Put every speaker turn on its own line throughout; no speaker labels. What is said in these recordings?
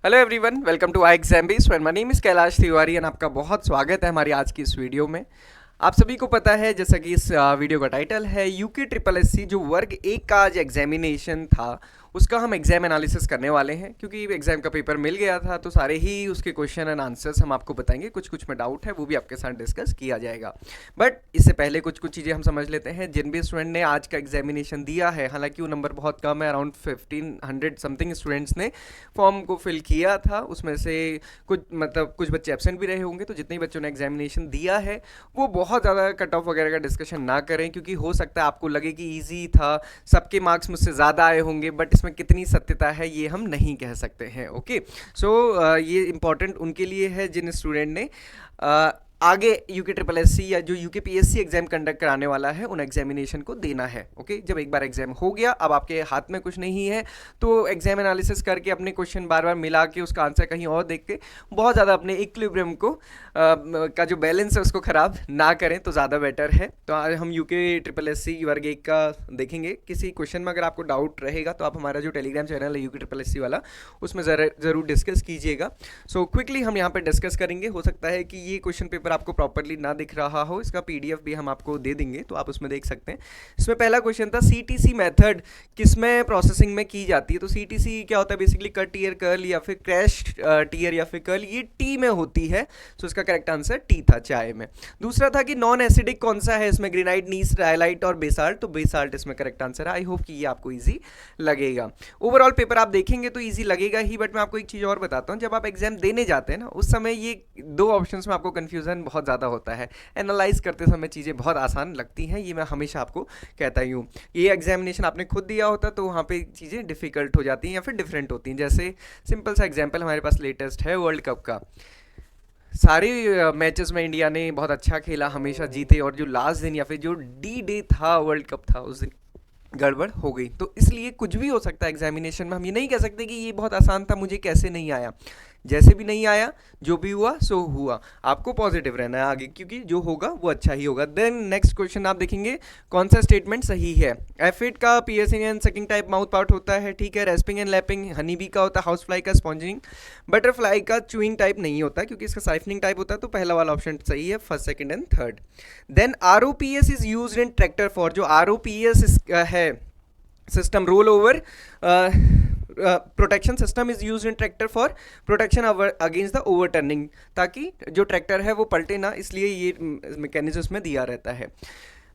Hello everyone, welcome to I exam base. My name is Kailash Tiwari and आपका बहुत स्वागत है हमारी आज की इस वीडियो में। आप सभी को पता है, जैसा कि इस वीडियो का टाइटल है, यूके ट्रिपल एस सी जो वर्ग एक का आज एग्जामिनेशन था उसका हम एग्जाम एनालिसिस करने वाले हैं। क्योंकि एग्जाम का पेपर मिल गया था तो सारे ही उसके क्वेश्चन एंड आंसर्स हम आपको बताएंगे। कुछ कुछ में डाउट है वो भी आपके साथ डिस्कस किया जाएगा। बट इससे पहले कुछ कुछ चीज़ें हम समझ लेते हैं। जिन भी स्टूडेंट ने आज का एग्जामिनेशन दिया है, हालांकि वो नंबर बहुत कम है, अराउंड 1500 समथिंग स्टूडेंट्स ने फॉर्म को फिल किया था। उसमें से कुछ बच्चे एब्सेंट भी रहे होंगे। तो जितने बच्चों ने एग्जामिनेशन दिया है वो बहुत ज़्यादा कट ऑफ वगैरह का डिस्कशन ना करें, क्योंकि हो सकता है आपको लगे कि ईजी था, सबके मार्क्स मुझसे ज़्यादा आए होंगे, बट इसमें कितनी सत्यता है ये हम नहीं कह सकते हैं। ओके, सो ये इंपॉर्टेंट उनके लिए है जिन स्टूडेंट ने आगे यूके ट्रिपल एस सी या जो UK P S C exam conduct कराने वाला है उन एग्जामिनेशन को देना है। ओके, जब एक बार एग्जाम हो गया, अब आपके हाथ में कुछ नहीं है, तो एग्जाम एनालिसिस करके अपने क्वेश्चन बार बार मिला के उसका आंसर कहीं और देख के बहुत ज़्यादा अपने इक्विलिब्रियम को का जो बैलेंस है उसको ख़राब ना करें तो ज़्यादा बेटर है। तो आज हम यूके ट्रिपल एस सी वर्ग एक का देखेंगे। किसी क्वेश्चन में अगर आपको डाउट रहेगा तो आप हमारा जो टेलीग्राम चैनल है यूके ट्रिपल एस सी वाला, उसमें ज़रूर डिस्कस कीजिएगा। सो क्विकली हम यहाँ पर डिस्कस करेंगे। हो सकता है कि ये क्वेश्चन पेपर आपको प्रॉपर्ली ना दिख रहा हो, इसका पीडीएफ भी हम आपको दे देंगे तो आप उसमें देख सकते हैं। इसमें पहला क्वेश्चन था सीटीसी मेथड किसमें प्रोसेसिंग में की जाती है। तो सीटीसी क्या होता है, बेसिकली कट ईयर कर्ल या फिर क्रैश टीयर या फिर कर्ल, ये टी में होती है। तो इसका करेक्ट आंसर टी था, चाय में। दूसरा था कि नॉन एसिडिक कौन सा है, इसमें ग्रेनाइट, नीस, रायलाइट और बेसाल्ट। तो बेसाल्ट इसमें करेक्ट आंसर है। आई होप कि ये आपको ईजी लगेगा। ओवरऑल पेपर आप देखेंगे तो ईजी लगेगा ही, बट मैं आपको एक चीज़ और बताता हूँ। जब आप एग्जाम देने जाते हैं ना, उस समय ये दो ऑप्शंस में आपको कन्फ्यूजन बहुत ज़्यादा होता है। एनालाइज करते समय चीज़ें बहुत आसान लगती हैं, ये मैं हमेशा आपको कहता ही हूँ। ये एग्जामिनेशन आपने खुद दिया होता तो वहाँ पे चीज़ें डिफ़िकल्ट हो जाती हैं या फिर डिफरेंट होती हैं। जैसे सिंपल सा एग्जाम्पल हमारे पास लेटेस्ट है वर्ल्ड कप का। सारे मैचेस में इंडिया ने बहुत अच्छा खेला, हमेशा जीते, और जो लास्ट दिन या फिर जो डी डे था वर्ल्ड कप था, उस दिन गड़बड़ हो गई। तो इसलिए कुछ भी हो सकता है एग्जामिनेशन में। हम ये नहीं कह सकते कि ये बहुत आसान था, मुझे कैसे नहीं आया। जैसे भी नहीं आया, जो भी हुआ सो हुआ, आपको पॉजिटिव रहना है आगे, क्योंकि जो होगा वो अच्छा ही होगा। देन नेक्स्ट क्वेश्चन आप देखेंगे कौन सा स्टेटमेंट सही है। एफिड का piercing and sucking type mouth part होता है, ठीक है। Respiring and lapping honey bee का होता है, हाउस फ्लाई का स्पॉन्जिंग, बटरफ्लाई का चूइंग टाइप नहीं होता क्योंकि इसका साइफनिंग टाइप होता है। तो पहला वाला ऑप्शन सही है, first, second and third. Then R O P S is use in tractor for, जो आर ओ पी एस है, system roll over protection system is use in tractor for protection against the overturning, ताकि जो tractor है वो पलटे ना, इसलिए ये मैकेनिज्म में दिया रहता है।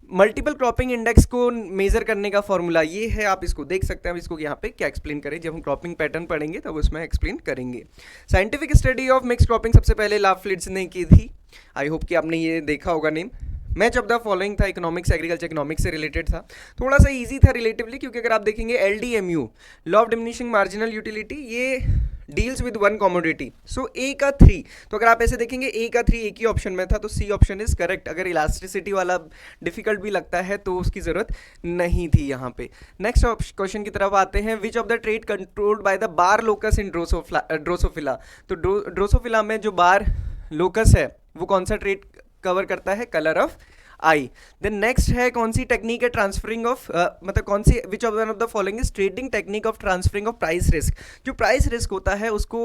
मल्टीपल क्रॉपिंग इंडेक्स को मेजर करने का फॉर्मूला ये है, आप इसको देख सकते हैं। अब इसको यहाँ पे क्या एक्सप्लेन करें, जब हम क्रॉपिंग पैटर्न पढ़ेंगे तब उसमें एक्सप्लेन करेंगे। Scientific study of mix cropping सबसे पहले लाफ्लिट्ज ने की थी। आई होप कि आपने ये देखा होगा name. Match of the following था, इकोनॉमिक्स, एग्रीकल्चर इकोनॉमिक्स से रिलेटेड था। थोड़ा सा इजी था रिलेटिवली, क्योंकि अगर आप देखेंगे LDMU, law of diminishing marginal utility, ये डील्स विद वन कमोडिटी। सो ए का 3, तो अगर आप ऐसे देखेंगे ए का 3 एक ही ऑप्शन में था, तो सी ऑप्शन इज करेक्ट। अगर इलास्टिसिटी वाला डिफिकल्ट भी लगता है तो उसकी जरूरत नहीं थी यहाँ पे। नेक्स्ट क्वेश्चन की तरफ आते हैं। विच of the trade controlled by the bar locus in Drosophila. तो ड्रोसोफिला में जो बार लोकस है वो कौन सा ट्रेड कवर करता है, colour of eye. Then next है कौन सी टेक्निक है ट्रांसफरिंग ऑफ, मतलब कौन सी, which of one of the following is trading technique of transferring of price risk. जो प्राइस रिस्क होता है उसको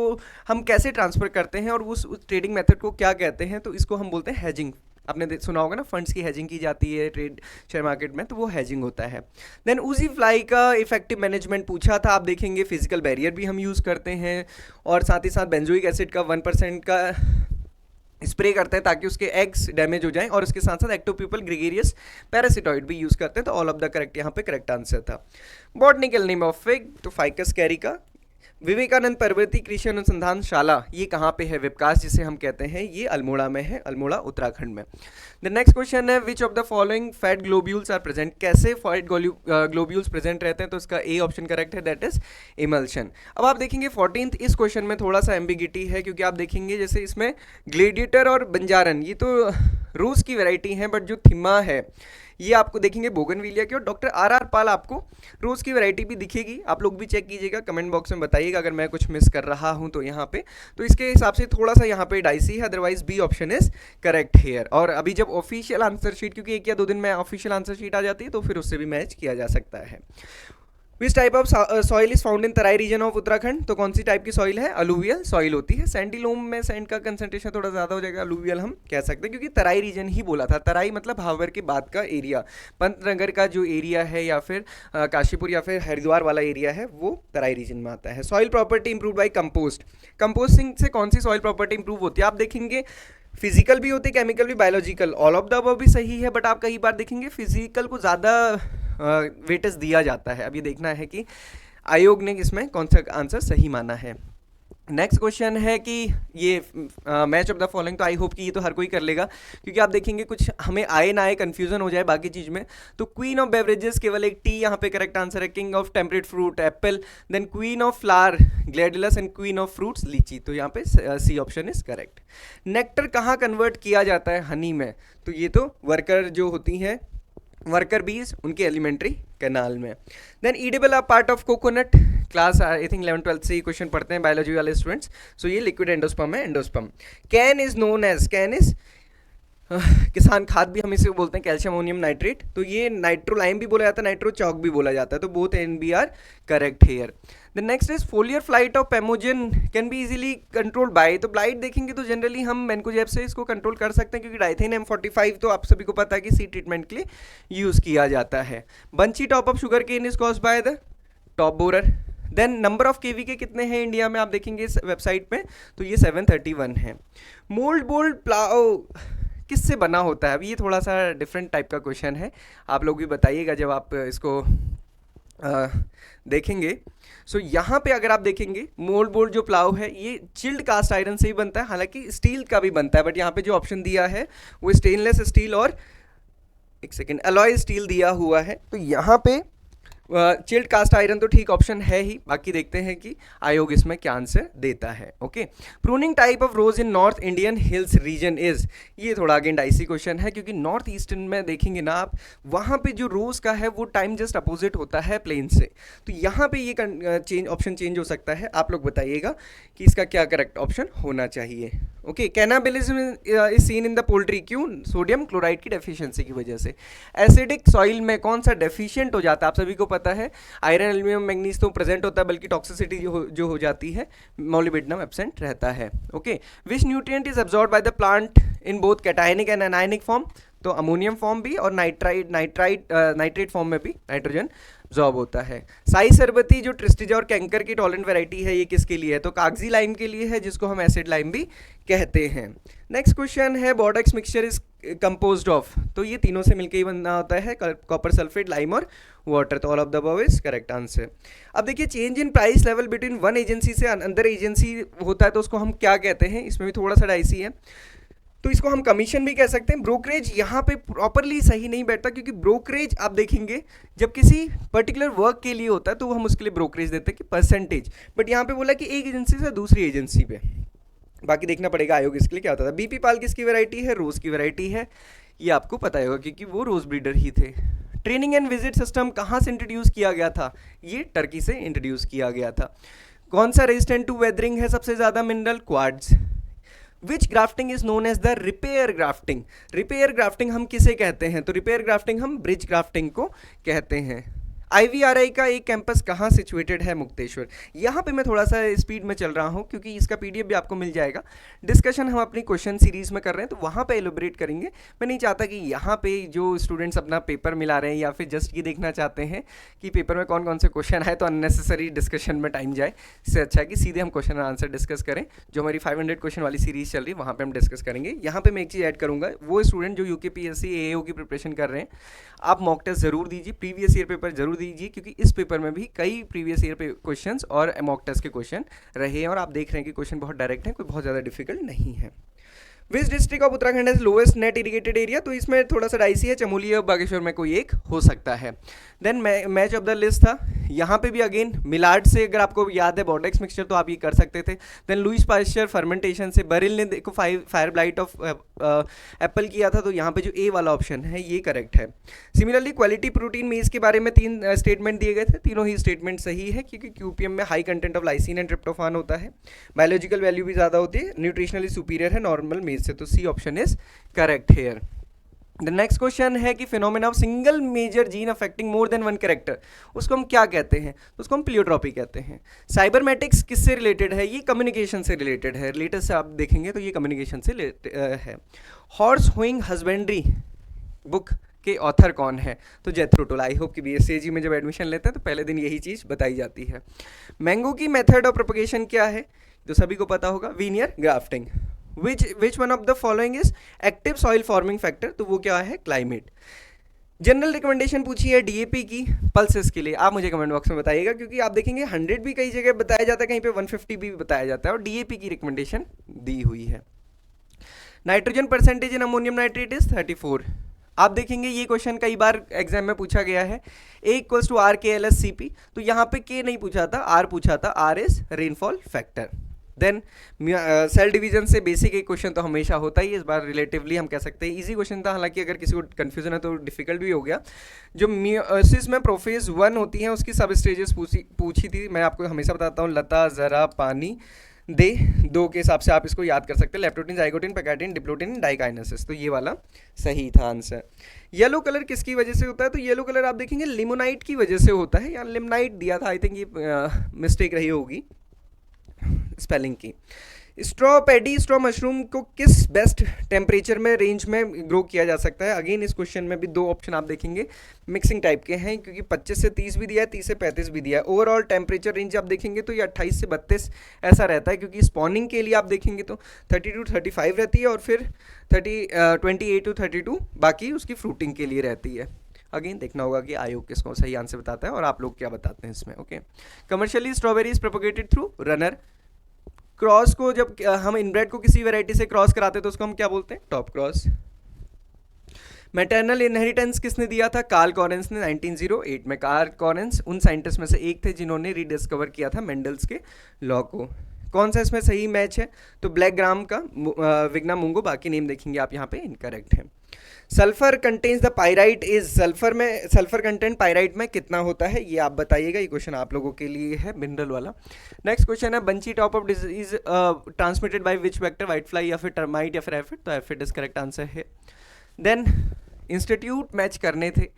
हम कैसे ट्रांसफर करते हैं और उस ट्रेडिंग मेथड को क्या कहते हैं, तो इसको हम बोलते हैं हैजिंग। आपने सुना होगा ना, फंड्स की हैजिंग की जाती है ट्रेड शेयर मार्केट में, तो वो हैजिंग होता है। देन उसी फ्लाई का इफेक्टिव मैनेजमेंट पूछा था। आप देखेंगे फिजिकल बैरियर भी हम यूज़ करते हैं, और साथ ही साथ बेंजोइक एसिड का 1% का स्प्रे करते हैं ताकि उसके एग्स डैमेज हो जाएं, और उसके साथ साथ एक्टोप्यूपल ग्रेगेरियस पैरासिटॉइड भी यूज़ करते हैं। तो ऑल ऑफ द करेक्ट यहाँ पे करेक्ट आंसर था। बॉटनिकल नेम ऑफ फिग, तो फाइकस कैरिका। विवेकानंद पर्वती कृषि अनुसंधान शाला, ये कहाँ पे है, विपकास जिसे हम कहते हैं, ये अल्मोड़ा में है, अल्मोड़ा उत्तराखंड में। द नेक्स्ट क्वेश्चन है which of the following fat globules are present. कैसे फैट ग्लोब्यूल्स प्रेजेंट रहते हैं, तो इसका ए ऑप्शन करेक्ट है, दैट इज इमल्शन। अब आप देखेंगे 14th, इस क्वेश्चन में थोड़ा सा एम्बिगिटी है, क्योंकि आप देखेंगे जैसे इसमें ग्लेडिएटर और बंजारन, ये तो रूस की वैरायटी है, बट जो थिमा है ये आपको देखेंगे बोगनविलिया की, और डॉक्टर आर पाल आपको रोज़ की वैरायटी भी दिखेगी। आप लोग भी चेक कीजिएगा, कमेंट बॉक्स में बताइएगा अगर मैं कुछ मिस कर रहा हूं तो यहाँ पे। तो इसके हिसाब से थोड़ा सा यहाँ पे डाइसी है, otherwise B option is correct here. और अभी जब ऑफिशियल आंसर शीट, क्योंकि 1 या 2 दिन में ऑफिशियल आंसर शीट आ जाती है, तो फिर उससे भी मैच किया जा सकता है। Which type of soil is found in Terai region of Uttarakhand, तो कौन सी टाइप की सॉइल है, अलुवियल सॉइल होती है। सैंडी लोम में सैंड का कंसंट्रेशन थोड़ा ज़्यादा हो जाएगा, अलुवियल हम कह सकते हैं, क्योंकि तराई रीजन ही बोला था। तराई मतलब भावर के बाद का एरिया, पंतनगर का जो एरिया है या फिर काशीपुर या फिर हरिद्वार वाला एरिया है वो तराई रीजन में आता है। Soil property improve by compost, composting से कौन सी सॉइल प्रॉपर्टी इंप्रूव होती है, आप देखेंगे फिजिकल भी होती है, केमिकल भी, biological, all of the above भी सही है, बट आप कई बार देखेंगे फिजिकल को ज़्यादा वेटेज दिया जाता है। अब ये देखना है कि आयोग ने इसमें कौन सा आंसर सही माना है। नेक्स्ट क्वेश्चन है कि ये मैच ऑफ द फॉलोइंग, तो आई होप कि ये तो हर कोई कर लेगा, क्योंकि आप देखेंगे कुछ हमें आए ना आए कन्फ्यूजन हो जाए बाकी चीज़ में। तो क्वीन ऑफ बेवरेजेस केवल एक टी यहाँ पे करेक्ट आंसर है, king of temperate fruit apple, then queen of flower gladiolus and queen of fruits litchi, तो यहाँ पे C option is correct. Nectar कहाँ कन्वर्ट किया जाता है हनी में, तो ये तो वर्कर जो होती हैं वर्कर बीज उनके एलिमेंट्री कैनाल में। Then edible a part of coconut, class I think 11th-12th से ये क्वेश्चन पढ़ते हैं बायोलॉजी वाले स्टूडेंट्स। सो ये लिक्विड एंडोस्पर्म है, endosperm. CAN is known as, CAN is किसान खाद भी हम इसे बोलते हैं, कैल्शियम अमोनियम नाइट्रेट, तो ये नाइट्रोलाइम भी बोला जाता है, नाइट्रो चौक भी बोला जाता है, तो both and B are correct here. The next is foliar blight of पेमोजन can be easily controlled by, तो ब्लाइट देखेंगे तो जनरली हम मैनकोजेब से इसको कंट्रोल कर सकते हैं, क्योंकि डाइथेन M45 तो आप सभी को पता है कि सीड ट्रीटमेंट के लिए यूज़ किया जाता है। Bunchy top of sugar cane is caused by the top borer. Then number of KV के कितने हैं इंडिया में, आप देखेंगे इस वेबसाइट पे, तो ये 731 है। मोल्ड बोल्ड प्लाओ किससे बना होता है, अभी ये थोड़ा सा डिफरेंट टाइप का क्वेश्चन है, आप लोग भी बताइएगा जब आप इसको देखेंगे। सो यहाँ पे अगर आप देखेंगे मोल्ड बोल्ड जो प्लाव है ये चिल्ड कास्ट आयरन से ही बनता है, हालांकि स्टील का भी बनता है, बट यहाँ पे जो ऑप्शन दिया है वो स्टेनलेस स्टील और एक सेकेंड अलॉय स्टील दिया हुआ है, तो यहाँ पे चिल्ड कास्ट आयरन तो ठीक ऑप्शन है ही, बाकी देखते हैं कि आयोग इसमें क्या आंसर देता है। Okay, pruning type of rose in north Indian hills region is, ये थोड़ा अगेन डाइसी क्वेश्चन है, क्योंकि नॉर्थ ईस्टर्न में देखेंगे ना आप, वहाँ पे जो रोज का है वो टाइम जस्ट अपोजिट होता है प्लेन से, तो यहाँ पे ये चेंज ऑप्शन चेंज हो सकता है। आप लोग बताइएगा कि इसका क्या करेक्ट ऑप्शन होना चाहिए। Okay, cannibalism is seen in the poultry, क्यों, सोडियम क्लोराइड की डेफिशिएंसी की वजह से। एसिडिक सॉइल में कौन सा डेफिशिएंट हो जाता है, आप सभी को पता है आयरन एल्यूमिनियम मैग्नीज तो प्रेजेंट होता है, बल्कि टॉक्सिसिटी जो हो जाती है, मोलिब्डेनम एब्सेंट रहता है। Okay, which nutrient is absorbed by the plant in both cationic and anionic form, तो अमोनियम फॉर्म भी और नाइट्रेट फॉर्म में भी नाइट्रोजन अब्सॉर्ब होता है। साई सरबती जो ट्रिस्टिजा और कैंकर की टॉलरेंट वैरायटी है, ये किसके लिए है, तो कागजी लाइम के लिए है, जिसको हम एसिड लाइम भी कहते हैं। नेक्स्ट क्वेश्चन है Bordeaux mixture is composed of, तो ये तीनों से मिलकर ही बनना होता है, कॉपर सल्फेट, लाइम और वाटर, तो all of the above is correct answer. अब देखिए change in price level between one agency से अनदर एजेंसी होता है, तो उसको हम क्या कहते हैं, इसमें भी थोड़ा सा डाइसी है, तो इसको हम कमीशन भी कह सकते हैं। ब्रोकरेज यहाँ पे प्रॉपरली सही नहीं बैठता, क्योंकि ब्रोकरेज आप देखेंगे जब किसी पर्टिकुलर वर्क के लिए होता है तो हम उसके लिए ब्रोकरेज देते हैं कि परसेंटेज, बट यहाँ पे बोला कि एक एजेंसी से दूसरी एजेंसी पे, बाकी देखना पड़ेगा आयोग इसके लिए क्या होता था। बीपी पाल किसकी वैरायटी है, रोज की वैरायटी है, ये आपको पता होगा क्योंकि वो रोज ब्रीडर ही थे। ट्रेनिंग एंड विजिट सिस्टम कहाँ से इंट्रोड्यूस किया गया था, ये टर्की से इंट्रोड्यूस किया गया था। कौन सा रेजिस्टेंट टू वेदरिंग है सबसे ज़्यादा, mineral quartz. Which grafting is known as the repair grafting, repair grafting हम किसे कहते हैं, तो रिपेयर ग्राफ्टिंग हम ब्रिज ग्राफ्टिंग को कहते हैं। IVRI का एक कैंपस कहाँ सिचुएटेड है, मुक्तेश्वर। यहाँ पे मैं थोड़ा सा स्पीड में चल रहा हूँ क्योंकि इसका PDF भी आपको मिल जाएगा। डिस्कशन हम अपनी क्वेश्चन सीरीज में कर रहे हैं तो वहाँ पे एलोबरेट करेंगे। मैं नहीं चाहता कि यहाँ पे जो स्टूडेंट्स अपना पेपर मिला रहे हैं या फिर जस्ट ये देखना चाहते हैं कि पेपर में कौन कौन से क्वेश्चन आए तो अननेसेसरी डिस्कशन में टाइम जाए, इससे अच्छा है कि सीधे हम क्वेश्चन आंसर डिस्कस करें। जो हमारी 500 क्वेश्चन वाली सीरीज चल रही है वहाँ पर हम डिस्कस करेंगे। यहाँ पर मैं एक चीज़ ऐड करूँगा, वो स्टूडेंट जो UKPSC AAO की प्रिपरेशन कर रहे हैं, आप मॉक टेस्ट जरूर दीजिए, प्रीवियस ईयर पेपर जरूर दीजिए, क्योंकि इस पेपर में भी कई प्रीवियस ईयर पे क्वेश्चंस और मॉक टेस्ट के क्वेश्चन रहे हैं और आप देख रहे हैं कि क्वेश्चन बहुत डायरेक्ट हैं, कोई बहुत ज़्यादा डिफिकल्ट नहीं है। Which district of Uttarakhand has lowest net irrigated area, तो इसमें थोड़ा सा डाइसी है, चमोली और बागेश्वर में कोई एक हो सकता है। Then match of the list था, यहाँ पे भी अगेन मिलार्ड से अगर आपको याद है बोर्डेक्स मिक्सचर तो आप ये कर सकते थे। देन लुइस पास्चर फर्मेंटेशन से, बरिल ने देखो फायर ब्लाइट ऑफ एप्पल किया था, तो यहाँ पे जो ए वाला ऑप्शन है ये करेक्ट है। सिमिलरली क्वालिटी प्रोटीन में इसके बारे में 3 स्टेटमेंट दिए गए थे, तीनों ही स्टेटमेंट सही है क्योंकि QPM में high content of lysine and tryptophan होता है, बायोलॉजिकल वैल्यू भी ज़्यादा होती है, न्यूट्रिशनली सुपीरियर है नॉर्मल मेज से, तो C option is correct here. The next question है कि phenomena of single major gene affecting more than one character, उसको हम क्या कहते हैं? उसको हम प्लियोट्रॉपी कहते हैं। साइबरमेटिक्स किससे रिलेटेड है? ये कम्युनिकेशन से रिलेटेड है। रिलेटेड से आप देखेंगे तो ये कम्युनिकेशन से है। हॉर्स हुइंग हस्बेंड्री बुक के ऑथर कौन है? तो जेथरो टुल। आई होप कि बीएससीजी में जब एडमिशन लेते हैं तो पहले दिन यही चीज़ बताई जाती है। मैंगो की मेथड ऑफ प्रोपगेशन क्या है? तो सभी को पता होगा, veneer grafting. Which one of the following is active soil forming factor? तो वो क्या है? क्लाइमेट। जनरल रिकमेंडेशन पूछी है डीएपी की पल्सेस के लिए, आप मुझे कमेंट बॉक्स में बताइएगा, क्योंकि आप देखेंगे 100 भी कई जगह बताया जाता है, कहीं पे 150 भी बताया जाता है, और डीएपी की रिकमेंडेशन दी हुई है। Nitrogen percentage in ammonium nitrate is 34। आप देखेंगे ये क्वेश्चन कई बार एग्जाम में पूछा गया है। A इक्वल्स टू आर के एल एस सी पी, तो यहाँ पे के नहीं पूछा था, आर पूछा था। R is rainfall factor. Then cell division से बेसिक एक क्वेश्चन तो हमेशा होता ही है, इस बार रिलेटिवली हम कह सकते हैं इजी क्वेश्चन था, हालांकि अगर किसी को कन्फ्यूजन है तो डिफिकल्ट भी हो गया। जो मियोसिस में प्रोफेज 1 होती है उसकी सब स्टेजेस पूछी थी, मैं आपको हमेशा बताता हूँ, लता, जरा, पानी, दे, दो के हिसाब से आप इसको याद कर सकते हैं। Leptotene, zygotene, pachytene, diplotene, diakinesis, तो ये वाला सही था आंसर। येलो कलर किसकी वजह से होता है? तो येलो कलर आप देखेंगे लिमोनाइट की वजह से होता है, या लिमनाइट दिया था, आई थिंक ये मिस्टेक रही होगी स्पेलिंग की। स्ट्रॉ पैडी, स्ट्रॉ मशरूम को किस बेस्ट टेम्परेचर में रेंज में ग्रो किया जा सकता है? अगेन इस क्वेश्चन में भी दो ऑप्शन आप देखेंगे मिक्सिंग टाइप के हैं, क्योंकि 25 से 30 भी दिया है, 30 से 35 भी दिया है। ओवरऑल टेम्परेचर रेंज आप देखेंगे तो ये 28 से 32 ऐसा रहता है, क्योंकि स्पॉनिंग के लिए आप देखेंगे तो 30 to 35 रहती है, और फिर 28 to 32 बाकी उसकी फ्रूटिंग के लिए रहती है। अगेन देखना होगा कि आयोग किसको सही आंसर बताता है और आप लोग क्या बताते हैं इसमें। Okay, commercially strawberry is propagated through runner. Cross को जब हम इनब्रेड को किसी वैरायटी से क्रॉस कराते हैं तो उसको हम क्या बोलते हैं? Top cross. मैटरनल इनहेरिटेंस किसने दिया था? कार्ल कॉरेंस ने 1908 में। कार्ल कॉरेंस उन साइंटिस्ट में से एक थे जिन्होंने रीडिस्कवर किया था मेंडल्स के लॉ को। कौन सा इसमें सही मैच है? तो ब्लैक ग्राम का विग्ना मुंगो, बाकी नेम देखेंगे आप यहाँ पे इनकरेक्ट है। Sulphur contains the pyrite is, sulphur में सल्फर कंटेंट पाइराइट में कितना होता है ये आप बताइएगा, ये क्वेश्चन आप लोगों के लिए है मिनरल वाला। नेक्स्ट क्वेश्चन है bunchy top of disease transmitted by which vector? White fly या फिर टर्माइट या फिर एफिड? तो एफिड इज करेक्ट आंसर है। देन इंस्टीट्यूट मैच करने थे।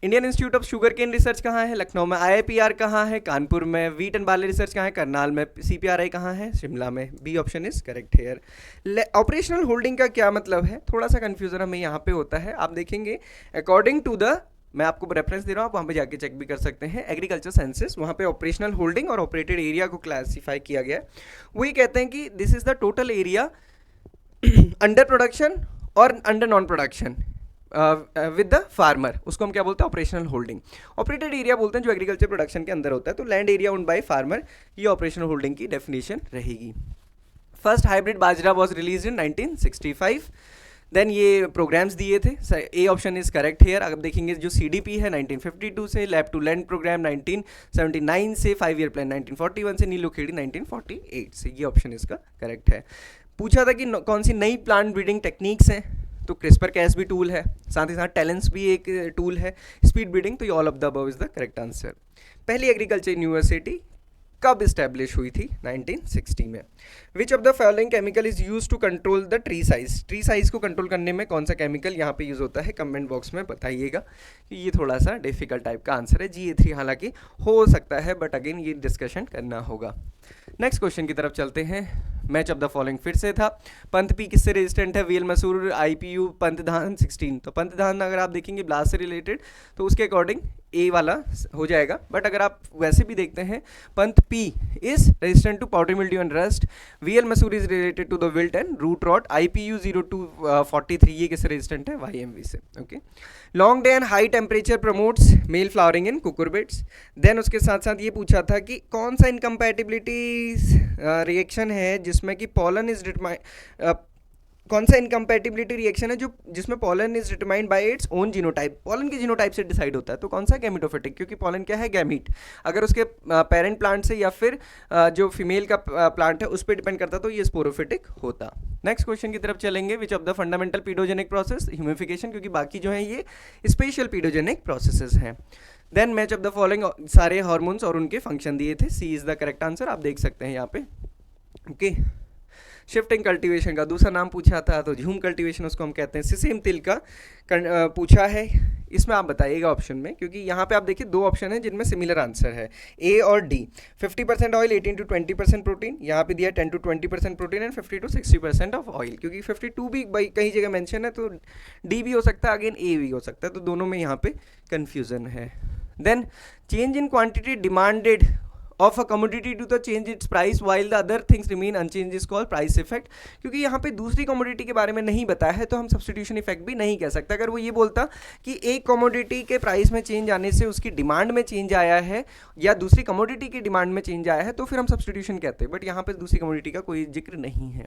Indian institute of sugar cane research कहाँ है? लखनऊ में। IIPR कहाँ है? कानपुर में। वीट एंड बार्ले रिसर्च कहाँ है? करनाल में। CPRI कहाँ है? शिमला में। B option is correct here. Operational holding का क्या मतलब है? थोड़ा सा कन्फ्यूजन हमें यहाँ पे होता है, आप देखेंगे अकॉर्डिंग टू द, मैं आपको रेफरेंस दे रहा हूँ, आप वहाँ पे जाके चेक भी कर सकते हैं, एग्रीकल्चर सेंसस, वहाँ पे ऑपरेशनल होल्डिंग और ऑपरेटेड एरिया को क्लासीफाई किया गया है। वही कहते हैं कि this is the total area under production और under non production with the farmer, उसको हम क्या बोलते हैं? Operational holding. ऑपरेटेड एरिया बोलते हैं जो एग्रीकल्चर प्रोडक्शन के अंदर होता है, तो land area owned by farmer, ये ऑपरेशनल होल्डिंग की डेफिनेशन रहेगी। First hybrid bajra was release in 1965। Then ये प्रोग्राम्स दिए थे, A option is correct here. अब देखेंगे जो CDP है 1952 से, लैब टू लैंड प्रोग्राम 1979 से, 5 ईयर प्लान 1941 से, नीलो खेड़ी 1948 से, ये ऑप्शन इसका करेक्ट है। पूछा था कि कौन सी नई प्लांट ब्रीडिंग टेक्निक्स हैं, तो क्रिस्पर कैस भी टूल है, साथ ही साथ टैलेंस भी एक टूल है, स्पीड ब्रीडिंग, तो ये all of the above is the correct answer. पहली एग्रीकल्चर यूनिवर्सिटी कब इस्टेब्लिश हुई थी? 1960 में। Which of the following chemical is use to control the tree size? Tree size को कंट्रोल करने में कौन सा केमिकल यहाँ पे यूज होता है? कमेंट बॉक्स में बताइएगा, कि ये थोड़ा सा डिफिकल्ट टाइप का आंसर है। GA3 हालांकि हो सकता है, बट अगेन ये डिस्कशन करना होगा। नेक्स्ट क्वेश्चन की तरफ चलते हैं। मैच ऑफ द फॉलोइंग फिर से था। पंथ पी किससे रेजिस्टेंट है? वीएल मसूर, IPU, पंतधान 16। तो पंतधान अगर आप देखेंगे ब्लास्ट से रिलेटेड, तो उसके अकॉर्डिंग ए वाला हो जाएगा, बट अगर आप वैसे भी देखते हैं Pant P is resistant to powder mildew and rust, VL Masoor is related to the wilt and root rot, IPU 0243 ये किससे रेजिस्टेंट है? YMV से। Okay, long day and high temperature promotes male flowering in cucurbits. Then उसके साथ साथ ये पूछा था कि कौन सा इनकम्पैटिबिलिटी रिएक्शन है जिसमें कि पॉलन इज कौन सा इनकम्पैटिबिलिटी रिएक्शन है जो जिसमें pollen is determined by its own genotype? Pollen के जीनोटाइप से डिसाइड होता है, तो कौन सा? गैमेटोफिटिक, क्योंकि पॉलन क्या है? गैमीट। अगर उसके पेरेंट प्लांट से या फिर जो फीमेल का प्लांट है उस पर डिपेंड करता तो ये स्पोरोफिटिक होता। नेक्स्ट क्वेश्चन की तरफ चलेंगे। Which of the fundamental pedogenic process? Humification, क्योंकि बाकी जो है ये स्पेशल पीडोजेनिक प्रोसेसेस हैं। Then match of the following, सारे हार्मोन्स और उनके फंक्शन दिए थे। C is the correct answer, आप देख सकते हैं यहाँ पे। ओके, शिफ्टिंग कल्टीवेशन का दूसरा नाम पूछा था, तो झूम कल्टीवेशन उसको हम कहते हैं। सिसेम तिल का पूछा है, इसमें आप बताइएगा ऑप्शन में, क्योंकि यहाँ पे आप देखिए दो ऑप्शन है जिनमें सिमिलर आंसर है, ए और डी। 50% ऑयल, 18 to 20% प्रोटीन, यहाँ पे दिया 10 to 20% protein and 50 to 60% of oil, क्योंकि 52 भी कई जगह मेंशन है, तो डी भी हो सकता है, अगेन ए भी हो सकता है, तो दोनों में यहाँ पे कन्फ्यूजन है। Then change in quantity demanded of a commodity to the change its price while the other things remain unchanged is called price effect। क्योंकि यहाँ पे दूसरी कमोडिटी के बारे में नहीं बताया है, तो हम सब्सटीट्यूशन इफेक्ट भी नहीं कह सकते। अगर वो ये बोलता कि एक कमोडिटी के प्राइस में चेंज आने से उसकी डिमांड में चेंज आया है या दूसरी कमोडिटी की डिमांड में चेंज आया है, तो फिर हम सब्सटीट्यूशन कहते हैं, बट यहाँ पे दूसरी कमोडिटी का कोई जिक्र नहीं है।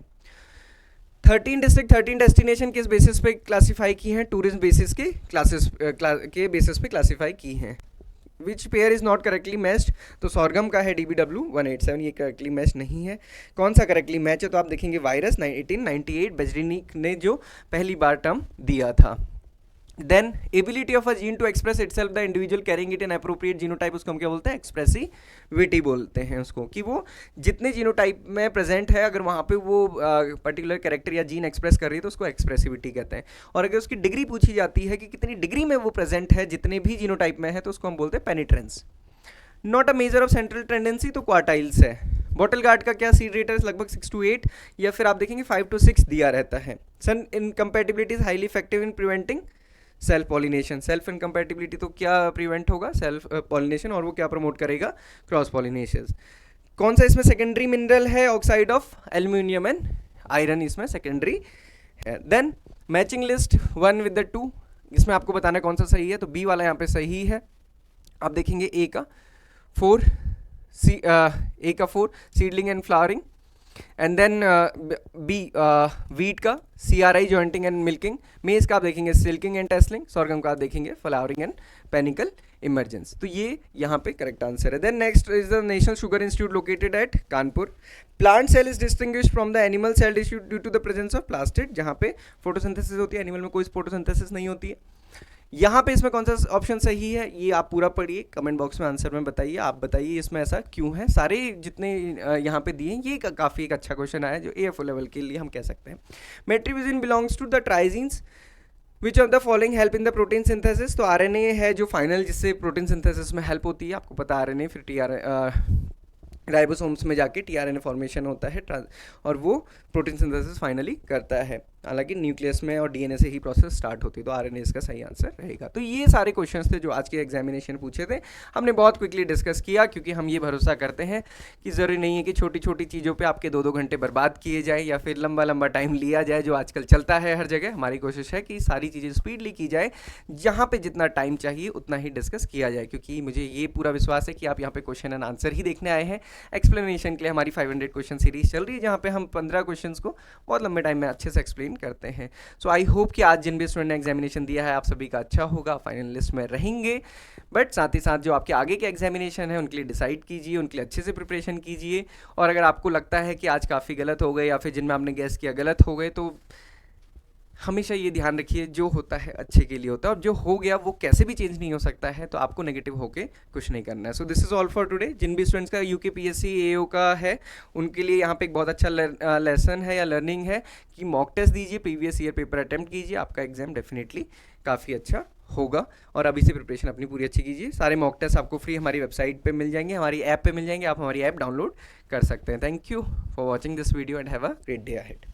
13 डिस्ट्रिक्ट 13 डेस्टिनेशन किस बेसिस पे क्लासीफाई की हैं? टूरिज्म बेसिस के के बेसिस पे क्लासीफाई की हैं। Which pair is not correctly matched? तो सॉर्गम का है DBW 187, ये करेक्टली मैच नहीं है। कौन सा करेक्टली मैच है? तो आप देखेंगे वायरस 1898, बेजरिनिक ने जो पहली बार टर्म दिया था। Then ability of a gene to express itself the individual carrying it an appropriate genotype, उसको हम क्या बोलते हैं? एक्सप्रेसिविटी बोलते हैं उसको, कि वो जितने जीनोटाइप में प्रेजेंट है अगर वहाँ पे वो पर्टिकुलर कैरेक्टर या जीन एक्सप्रेस कर रही है तो उसको एक्सप्रेसिविटी कहते हैं। और अगर उसकी डिग्री पूछी जाती है कि कितनी डिग्री में वो प्रेजेंट है जितने भी जीनोटाइप में है, तो उसको हम बोलते हैं penetrance. Not a measure of central tendency, तो क्वार्टाइल्स है। बॉटल गार्ड का क्या सीड रेट है? लगभग 6 to 8, या फिर आप देखेंगे 5 to 6 दिया रहता है। Sun incompatibility is highly effective in preventing self pollination. Self incompatibility तो क्या प्रिवेंट होगा? सेल्फ पॉलिनेशन, और वो क्या प्रमोट करेगा? Cross pollination. कौन सा इसमें सेकेंडरी मिनरल है? Oxide of aluminium and iron इसमें सेकेंडरी है। Then matching list 1 with the 2, इसमें आपको बताना है कौन सा सही है, तो बी वाला यहाँ पे सही है। आप देखेंगे ए का 4 seedling and flowering, and then B wheat का CRI jointing and milking, maize का आप देखेंगे सिल्किंग एंड टेस्लिंग, सॉर्गम का आप देखेंगे फ्लावरिंग एंड पेनिकल इमर्जेंस। तो ये यहाँ पे करेक्ट आंसर है। Then next is the national sugar institute located at Kanpur. Plant cell is distinguished from the animal cell due to the presence of plastid, जहाँ पे फोटोसिंथेसिस होती है, एनिमल में कोई फोटोसिंथेसिस नहीं होती है। यहाँ पे इसमें कौन सा ऑप्शन सही है, ये आप पूरा पढ़िए, कमेंट बॉक्स में आंसर में बताइए। आप बताइए इसमें ऐसा क्यों है। सारे जितने यहाँ पे दिए ये काफ़ी एक अच्छा क्वेश्चन आया जो AFO लेवल के लिए हम कह सकते हैं। Metribuzin belongs to the triazines, which of the following help in the protein synthesis. तो RNA है जो फाइनल जिससे प्रोटीन सिंथेसिस में हेल्प होती है, आपको पता RNA, फिर राइबोसोम्स में जाके tRNA फॉर्मेशन होता है और वो प्रोटीन सिंथेसिस फाइनली करता है। हालांकि न्यूक्लियस में और DNA से ही प्रोसेस स्टार्ट होती है, तो RNA इसका सही आंसर रहेगा। तो ये सारे क्वेश्चंस थे जो आज के एग्जामिनेशन पूछे थे, हमने बहुत क्विकली डिस्कस किया, क्योंकि हम ये भरोसा करते हैं कि ज़रूरी नहीं है कि छोटी छोटी चीज़ों पे आपके 2-2 घंटे बर्बाद किए जाए या फिर लंबा लंबा टाइम लिया जाए, जो आजकल चलता है हर जगह। हमारी कोशिश है कि सारी चीज़ें स्पीडली की जाए, जहाँ पर जितना टाइम चाहिए उतना ही डिस्कस किया जाए, क्योंकि मुझे ये पूरा विश्वास है कि आप यहाँ पे क्वेश्चन एंड आंसर ही देखने आए हैं। एक्सप्लेनेशन के लिए हमारी 500 क्वेश्चन सीरीज चल रही है, जहाँ पे हम 15 क्वेश्चंस को बहुत लंबे टाइम में अच्छे से एक्सप्लेन करते हैं। सो आई होप कि आज जिन भी स्टूडेंट ने एग्जामिनेशन दिया है आप सभी का अच्छा होगा, फाइनल लिस्ट में रहेंगे। बट साथ ही साथ जो आपके आगे के एग्जामिनेशन है उनके लिए डिसाइड कीजिए, उनके लिए अच्छे से प्रिपरेशन कीजिए। और अगर आपको लगता है कि आज काफ़ी गलत हो गए या फिर जिनमें आपने गैस किया गलत हो गए, तो हमेशा ये ध्यान रखिए जो होता है अच्छे के लिए होता है, और जो हो गया वो कैसे भी चेंज नहीं हो सकता है, तो आपको नेगेटिव होके कुछ नहीं करना है। So this is all for today. जिन भी स्टूडेंट्स का UKPSC AO का है उनके लिए यहाँ पे एक बहुत अच्छा लेसन है या लर्निंग है कि मॉक टेस्ट दीजिए, प्रीवियस ईयर पेपर अटैम्प्ट कीजिए, आपका एग्जाम डेफिनेटली काफ़ी अच्छा होगा। और अभी से प्रिपरेशन अपनी पूरी अच्छी कीजिए। सारे मॉक टेस्ट आपको फ्री हमारी वेबसाइट पे मिल जाएंगे, हमारी ऐप पे मिल जाएंगे, आप हमारी ऐप डाउनलोड कर सकते हैं। Thank you for watching this video and have a great day ahead.